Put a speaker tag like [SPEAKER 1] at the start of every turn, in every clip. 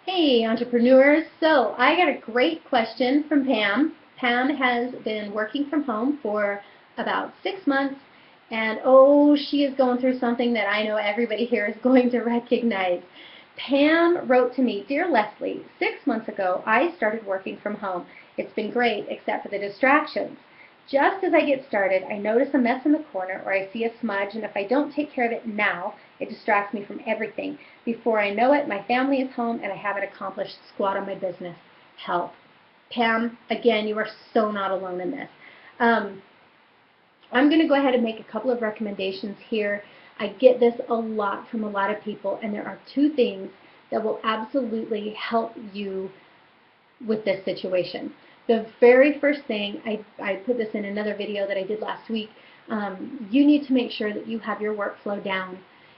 [SPEAKER 1] Hey, entrepreneurs. So I got a great question from Pam. Pam has been working from home for about 6 months, and oh, she is going through something that I know everybody here is going to recognize. Pam wrote to me, Dear Leslie, 6 months ago I started working from home. It's been great, except for the distractions. Just as I get started, I notice a mess in the corner or I see a smudge, and if I don't take care of it now, it distracts me from everything. Before I know it, my family is home and I haven't accomplished squat on my business. Help. Pam, again, you are so not alone in this. Um, I'm going to go ahead and make a couple of recommendations here. I get this a lot from a lot of people, and there are two things that will absolutely help you with this situation. The very first thing, I put this in another video that I did last week, you need to make sure that you have your workflow down.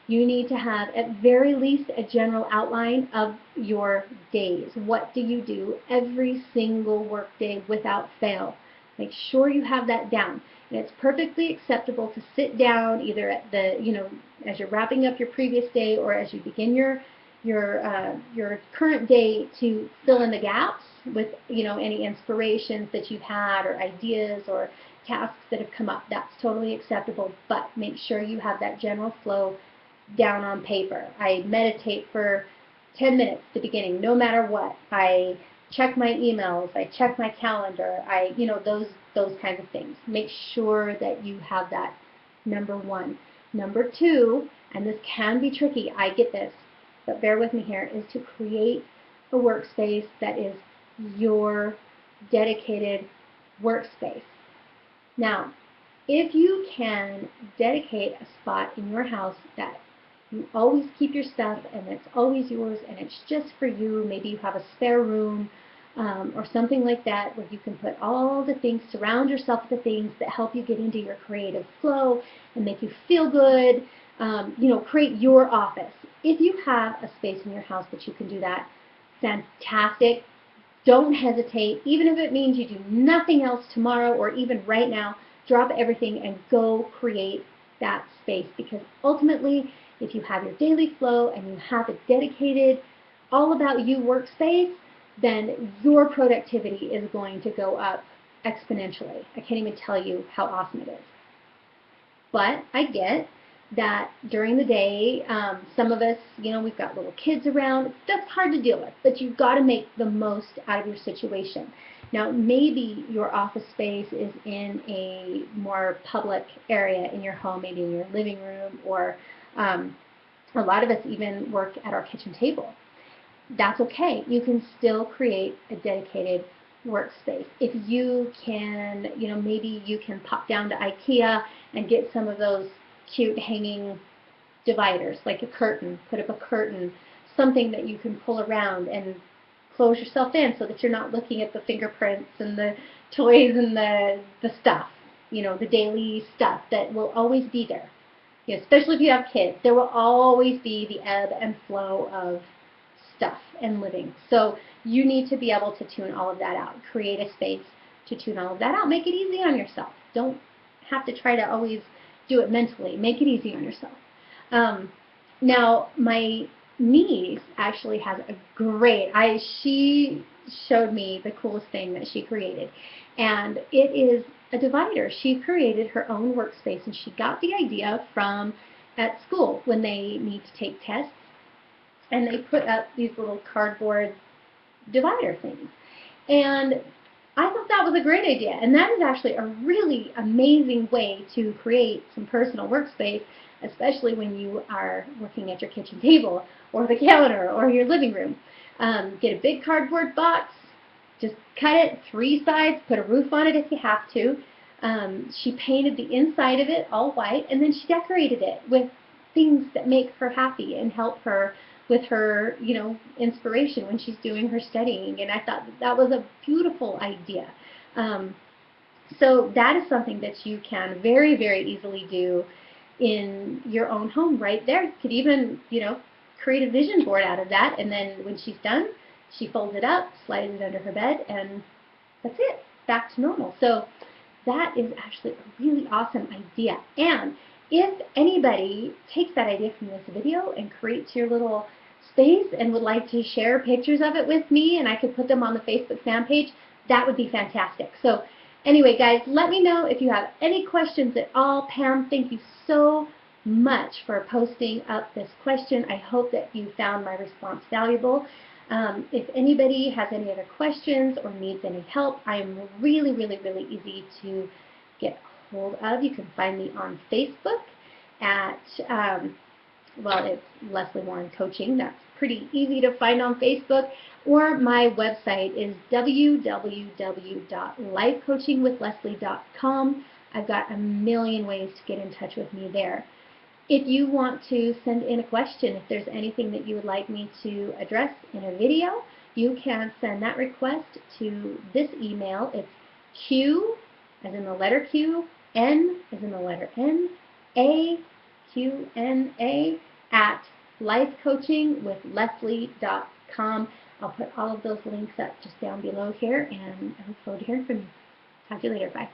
[SPEAKER 1] You need to have at very least a general outline of your days. What do you do every single work day without fail? Make sure you have that down. And it's perfectly acceptable to sit down either at the, as you're wrapping up your previous day or as you begin your current day to fill in the gaps with any inspirations that you've had or ideas or tasks that have come up. That's totally acceptable, but make sure you have that general flow down on paper. I meditate for 10 minutes at the beginning, no matter what. I check my emails, I check my calendar, those kinds of things. Make sure that you have that, number one. Number two, and this can be tricky, I get this, but bear with me here, is to create a workspace that is your dedicated workspace. Now, if you can dedicate a spot in your house that you always keep your stuff and it's always yours and it's just for you, maybe you have a spare room or something like that where you can put all the things, surround yourself with the things that help you get into your creative flow and make you feel good, create your office. If you have a space in your house that you can do that, fantastic. Don't hesitate, even if it means you do nothing else tomorrow or even right now, drop everything and go create that space, because ultimately, if you have your daily flow and you have a dedicated, all about you workspace, then your productivity is going to go up exponentially. I can't even tell you how awesome it is. But I get that during the day, some of us, we've got little kids around. That's hard to deal with, but you've got to make the most out of your situation. Now, maybe your office space is in a more public area in your home, maybe in your living room, or a lot of us even work at our kitchen table. That's okay. You can still create a dedicated workspace. If you can, maybe you can pop down to IKEA and get some of those cute hanging dividers, like a curtain, put up a curtain, something that you can pull around and close yourself in so that you're not looking at the fingerprints and the toys and the stuff, the daily stuff that will always be there. Especially if you have kids, there will always be the ebb and flow of stuff and living. So you need to be able to tune all of that out. Create a space to tune all of that out. Make it easy on yourself. Don't have to try to always do it mentally. Make it easy on yourself. Now, my niece actually has a she showed me the coolest thing that she created. And it is a divider. She created her own workspace, and she got the idea from at school when they need to take tests, and they put up these little cardboard divider things. And I thought that was a great idea, and that is actually a really amazing way to create some personal workspace, especially when you are working at your kitchen table or the counter or your living room. Get a big cardboard box, just cut it 3 sides, put a roof on it if you have to. She painted the inside of it all white, and then she decorated it with things that make her happy and help her with her, inspiration when she's doing her studying. And I thought that was a beautiful idea. So that is something that you can very, very easily do in your own home right there. You could even, create a vision board out of that, and then when she's done, she folds it up, slides it under her bed, and that's it. Back to normal. So that is actually a really awesome idea. And if anybody takes that idea from this video and creates your little space and would like to share pictures of it with me and I could put them on the Facebook fan page, that would be fantastic. So anyway, guys, let me know if you have any questions at all. Pam, thank you so much for posting up this question. I hope that you found my response valuable. If anybody has any other questions or needs any help, I am really, really, really easy to get hold of. You can find me on Facebook at, well, it's Leslie Warren Coaching. That's pretty easy to find on Facebook. Or my website is www.lifecoachingwithleslie.com. I've got a million ways to get in touch with me there. If you want to send in a question, if there's anything that you would like me to address in a video, you can send that request to this email. It's Q, as in the letter Q, N, as in the letter N, A, Q, N, A, at lifecoachingwithleslie.com. I'll put all of those links up just down below here, and I look forward to hearing from you. Talk to you later. Bye.